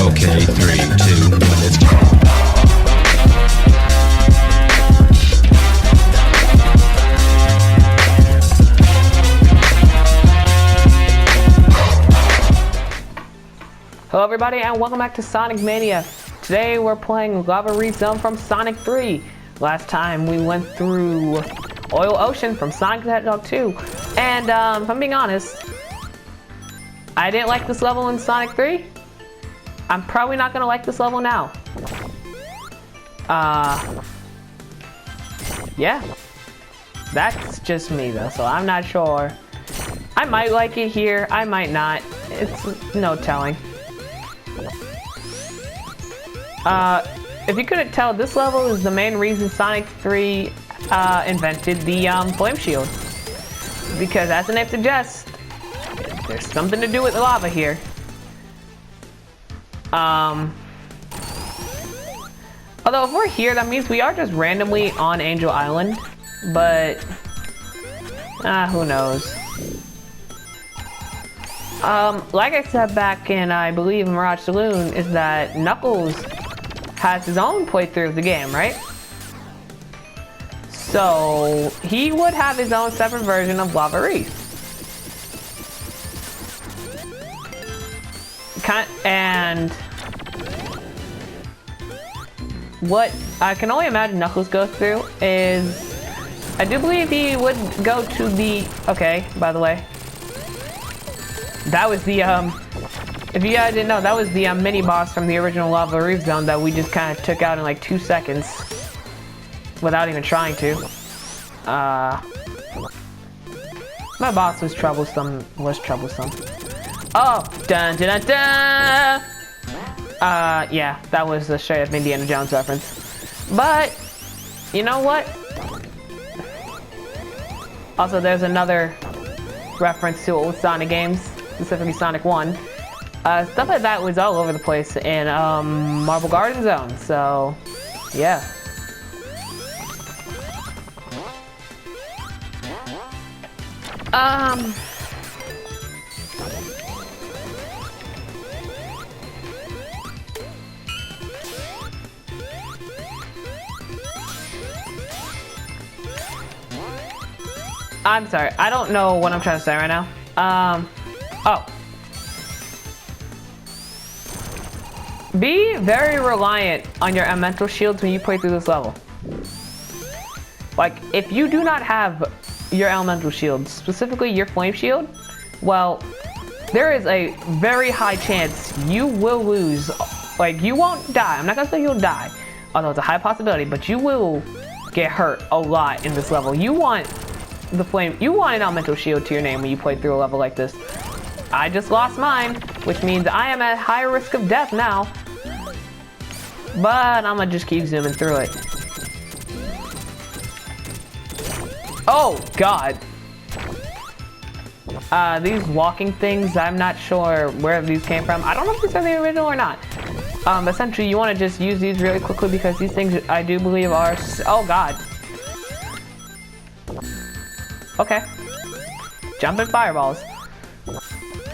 Okay, 3, 2, 1, let's go. Hello everybody and welcome back to Sonic Mania. Today we're playing Lava Reef Zone from Sonic 3. Last time we went through Oil Ocean from Sonic the Hedgehog 2. And if I'm being honest, I didn't like this level in Sonic 3. I'm probably not going to like this level now. Yeah. That's just me though, so I'm not sure. I might like it here, I might not. It's no telling. If you couldn't tell, this level is the main reason Sonic 3 invented the flame shield. Because as the name suggests, there's something to do with the lava here. Although if we're here, that means we are just randomly on Angel Island. But, who knows. Like I said back in, I believe, Mirage Saloon, is that Knuckles has his own playthrough of the game, right? So, he would have his own separate version of Lava Reef. And what I can only imagine Knuckles goes through is, I do believe he would go to the, okay, by the way, that was the, if you guys didn't know, that was the mini-boss from the original Lava Reef Zone that we just kind of took out in like 2 seconds without even trying to. My boss was troublesome, Oh, dun dun dun dun! Yeah, that was a straight up Indiana Jones reference. But, you know what? Also, there's another reference to old Sonic games, specifically Sonic 1. Stuff like that was all over the place in Marble Garden Zone, so yeah. I'm sorry, I don't know what I'm trying to say right now. Oh. Be very reliant on your elemental shields when you play through this level. Like, if you do not have your elemental shields, specifically your flame shield, well, there is a very high chance you will lose. Like, you won't die. I'm not gonna say you'll die, although it's a high possibility, but you will get hurt a lot in this level. You want the flame, you want an elemental shield to your name when you play through a level like this. I just lost mine, which means I am at high risk of death now. But I'm gonna just keep zooming through it. Oh god. These walking things, I'm not sure where these came from. I don't know if these are the original or not. Essentially you want to just use these really quickly because these things I do believe are, oh god. Okay. Jumping fireballs.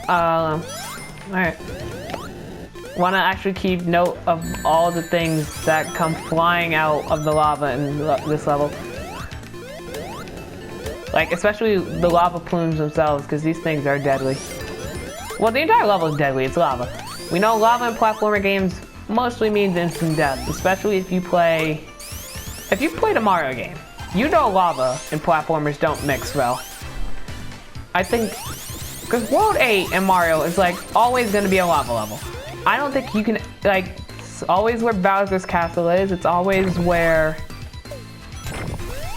Alright. Want to actually keep note of all the things that come flying out of the lava in this level. Like, especially the lava plumes themselves, because these things are deadly. Well, the entire level is deadly, it's lava. We know lava in platformer games mostly means instant death, especially if you played a Mario game. You know lava and platformers don't mix well. I think, because World 8 in Mario is like always going to be a lava level. I don't think you can, like, it's always where Bowser's castle is, it's always where,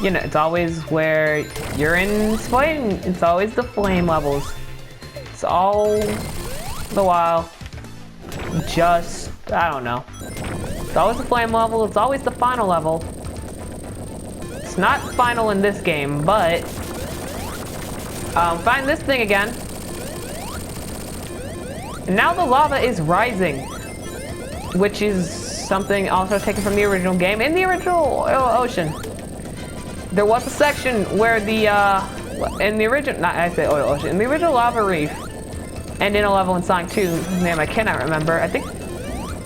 you know, it's always where you're in flame, it's always the flame levels. It's all the while, just, I don't know. It's always the flame level, it's always the final level. It's not final in this game, but find this thing again. And now the lava is rising, which is something also taken from the original game. In the original Oil Ocean, there was a section where the in the original, not I say Oil Ocean, in the original Lava Reef, and in a level in Sonic 2, whose name I cannot remember. I think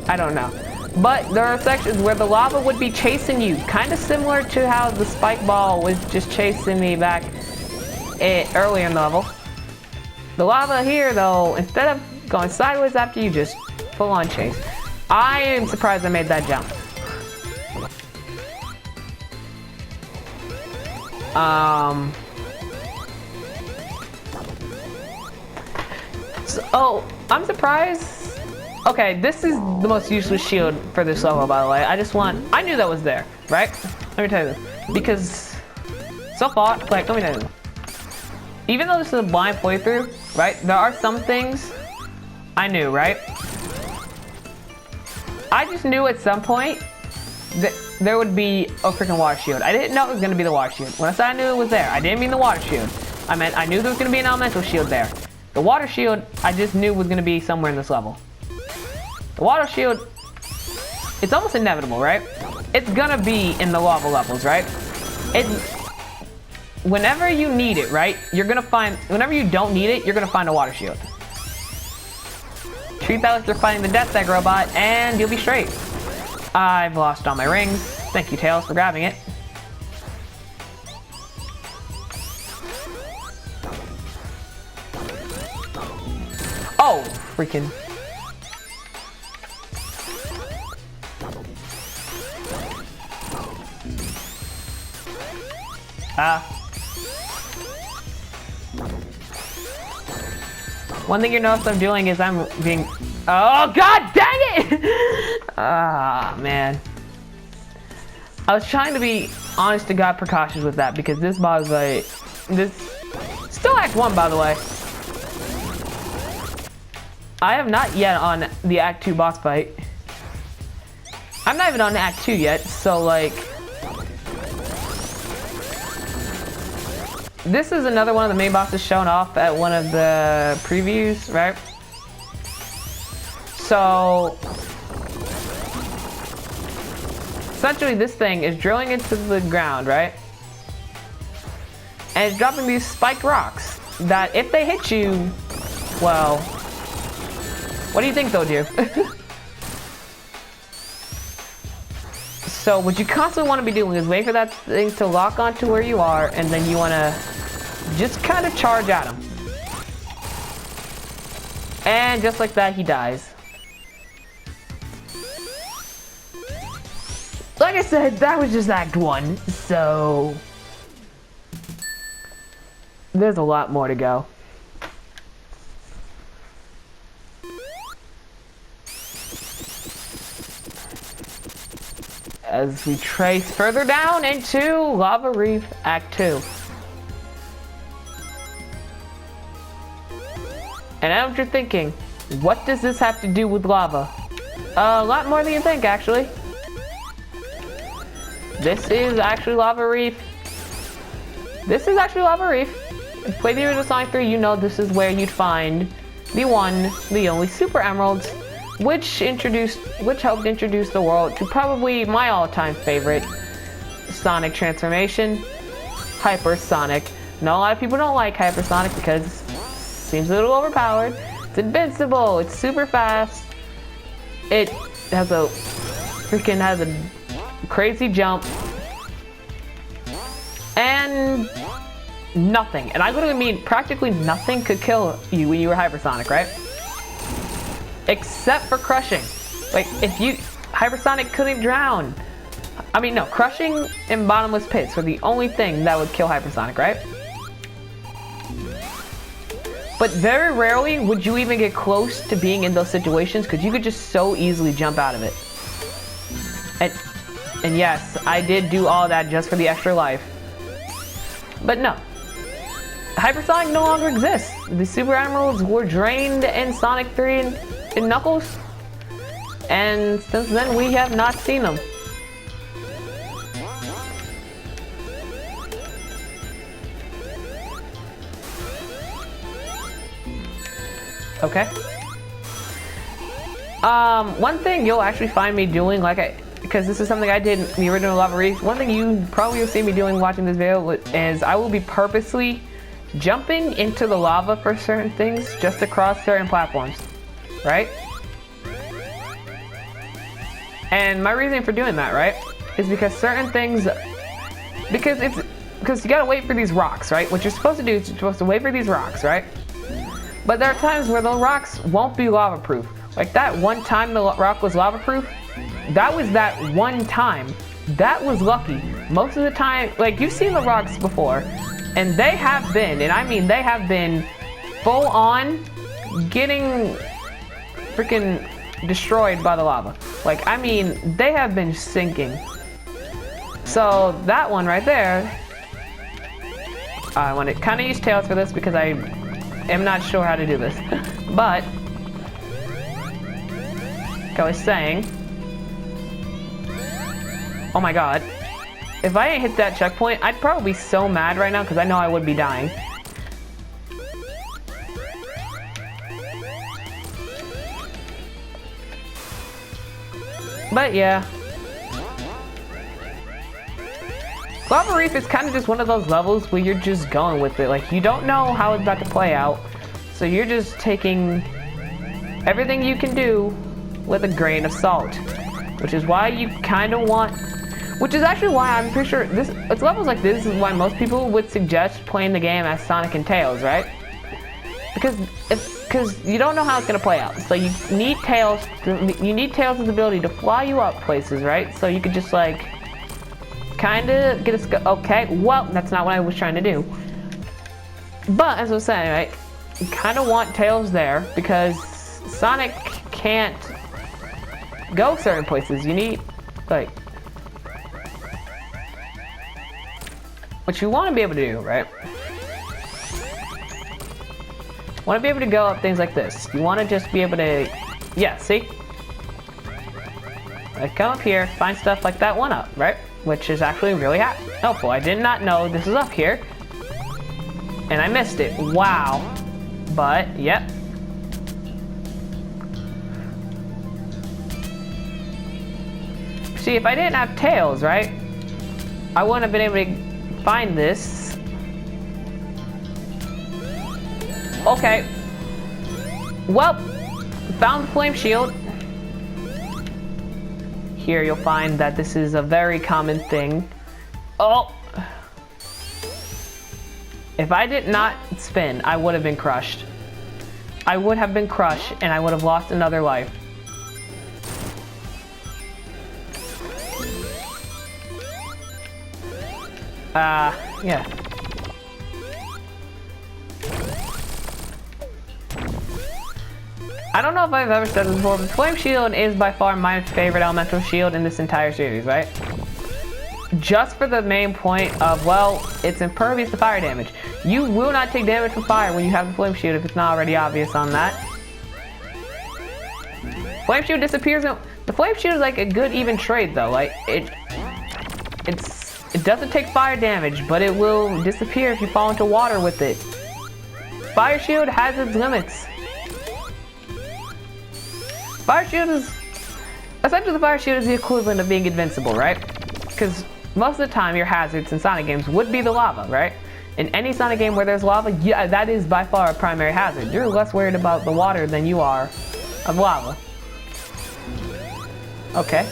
I don't know. But there are sections where the lava would be chasing you, kind of similar to how the spike ball was just chasing me back earlier in the level. The lava here, though, instead of going sideways after you, just full-on chase. I am surprised I made that jump. Oh, I'm surprised. Okay, this is the most useless shield for this level, by the way. I knew that was there, right? Let me tell you this. Because, so far, like, let me tell you this. Even though this is a blind playthrough, right? There are some things I knew, right? I just knew at some point that there would be a freaking water shield. I didn't know it was going to be the water shield. When I said I knew it was there, I didn't mean the water shield. I meant I knew there was going to be an elemental shield there. The water shield, I just knew was going to be somewhere in this level. The water shield, it's almost inevitable, right? It's gonna be in the lava levels, right? Whenever you need it, right? Whenever you don't need it, you're gonna find a water shield. Treat that like you're fighting the Death Egg robot, and you'll be straight. I've lost all my rings. Thank you, Tails, for grabbing it. Oh, freaking. One thing you notice I'm doing is I'm being... Oh, god dang it! Ah, man. I was trying to be honest to god precautious with that because this boss fight... Still Act 1, by the way. I am not yet on the Act 2 boss fight. I'm not even on Act 2 yet, so like... This is another one of the main bosses shown off at one of the previews, right? So... essentially this thing is drilling into the ground, right? And it's dropping these spiked rocks that if they hit you, well... what do you think they'll do? So what you constantly want to be doing is wait for that thing to lock onto where you are, and then you want to just kind of charge at him. And just like that, he dies. Like I said, that was just Act 1, so... there's a lot more to go. As we trace further down into Lava Reef Act 2. And I know what you're thinking, what does this have to do with lava? A lot more than you think, actually. This is actually Lava Reef. This is actually Lava Reef. If you play the original Sonic 3, you know this is where you'd find the one, the only Super Emeralds, which helped introduce the world to probably my all-time favorite Sonic transformation, Hypersonic. Now a lot of people don't like Hypersonic because it seems a little overpowered. It's invincible, it's super fast, it has a crazy jump, and nothing, and I literally mean practically nothing could kill you when you were Hypersonic, right? Except for crushing. Like, Hypersonic couldn't drown. I mean, no, crushing and bottomless pits were the only thing that would kill Hypersonic, right? But very rarely would you even get close to being in those situations because you could just so easily jump out of it. And yes, I did do all that just for the extra life. But no. Hypersonic no longer exists. The Super Emeralds were drained in Sonic 3 and Knuckles, and since then we have not seen them. Okay. One thing you'll actually find me doing, because this is something I did in the original Lava Reef, one thing you probably will see me doing watching this video is I will be purposely jumping into the lava for certain things just to cross certain platforms. Right? And my reason for doing that, right, is because certain things, because you gotta wait for these rocks, right? What you're supposed to do is you're supposed to wait for these rocks, right? But there are times where the rocks won't be lava proof. Like that one time the rock was lava proof, that was that one time. That was lucky. Most of the time, like you've seen the rocks before, and they have been, and I mean they have been full on getting freaking destroyed by the lava. Like, I mean, they have been sinking. So that one right there, I want to kind of use tails for this because I am not sure how to do this. But, like I was saying, oh my god, if I didn't hit that checkpoint, I'd probably be so mad right now because I know I would be dying. But yeah. Lava Reef is kind of just one of those levels where you're just going with it. Like, you don't know how it's about to play out. So you're just taking everything you can do with a grain of salt. Which is why you kind of want... Which is actually why I'm pretty sure it's levels like this is why most people would suggest playing the game as Sonic and Tails, right? Because you don't know how it's gonna play out. So you need Tails' ability to fly you up places, right? So you could just like kind of get a okay. Well, that's not what I was trying to do. But as I was saying, right, you kind of want Tails there because Sonic can't go certain places. You need like what you want to be able to do, right? Want to be able to go up things like this. You want to just be able to, yeah, see? Like come up here, find stuff like that one up, right? Which is actually really helpful. I did not know this was up here. And I missed it. Wow. But, yep. See, if I didn't have Tails, right? I wouldn't have been able to find this. Okay. Well, found the flame shield. Here you'll find that this is a very common thing. Oh! If I did not spin, I would have been crushed. I would have been crushed and I would have lost another life. Yeah. I don't know if I've ever said this before, but Flame Shield is by far my favorite elemental shield in this entire series, right? Just for the main point of, well, it's impervious to fire damage. You will not take damage from fire when you have the Flame Shield if it's not already obvious on that. Flame Shield disappears. The Flame Shield is like a good even trade though. Like it doesn't take fire damage, but it will disappear if you fall into water with it. Fire Shield has its limits. Fire Shield is... Essentially, the Fire Shield is the equivalent of being invincible, right? Because most of the time, your hazards in Sonic games would be the lava, right? In any Sonic game where there's lava, yeah, that is by far a primary hazard. You're less worried about the water than you are of lava. Okay.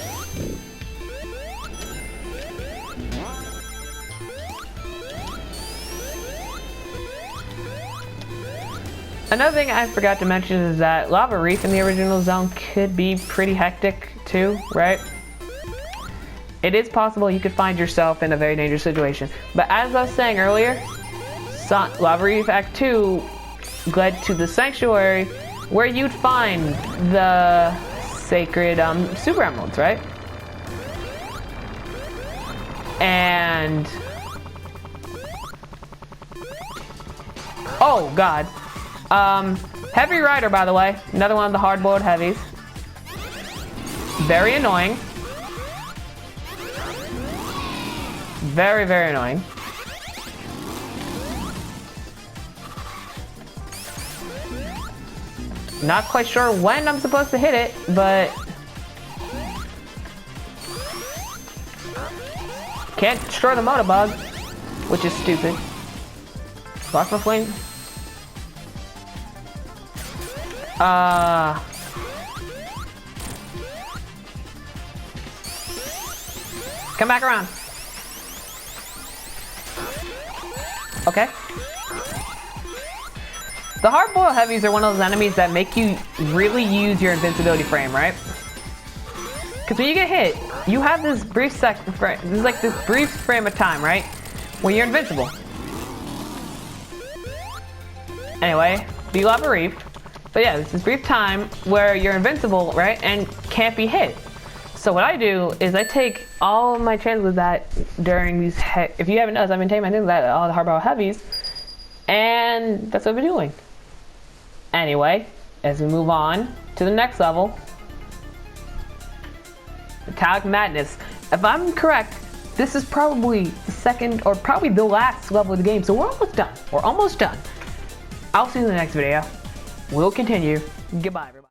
Another thing I forgot to mention is that Lava Reef in the original zone could be pretty hectic too, right? It is possible you could find yourself in a very dangerous situation. But as I was saying earlier, Lava Reef Act 2 led to the Sanctuary where you'd find the sacred Super Emeralds, right? And... oh, God. Heavy Rider, by the way. Another one of the hard-boiled heavies. Very annoying. Very, very annoying. Not quite sure when I'm supposed to hit it, but... can't destroy the Motobug, which is stupid. Plasma Flame. Come back around. Okay. The hard-boiled heavies are one of those enemies that make you really use your invincibility frame, right? Because when you get hit, you have this brief this brief frame of time, right? When you're invincible. Anyway, we love a Reef. But yeah, this is brief time where you're invincible, right? And can't be hit. So what I do is I take all of my chances of that during these, if you haven't noticed, I've been taking my chances of that all the hard-boiled heavies. And that's what I've been doing. Anyway, as we move on to the next level, Metallic Madness. If I'm correct, this is probably the second or probably the last level of the game, so we're almost done. We're almost done. I'll see you in the next video. We'll continue. Goodbye, everybody.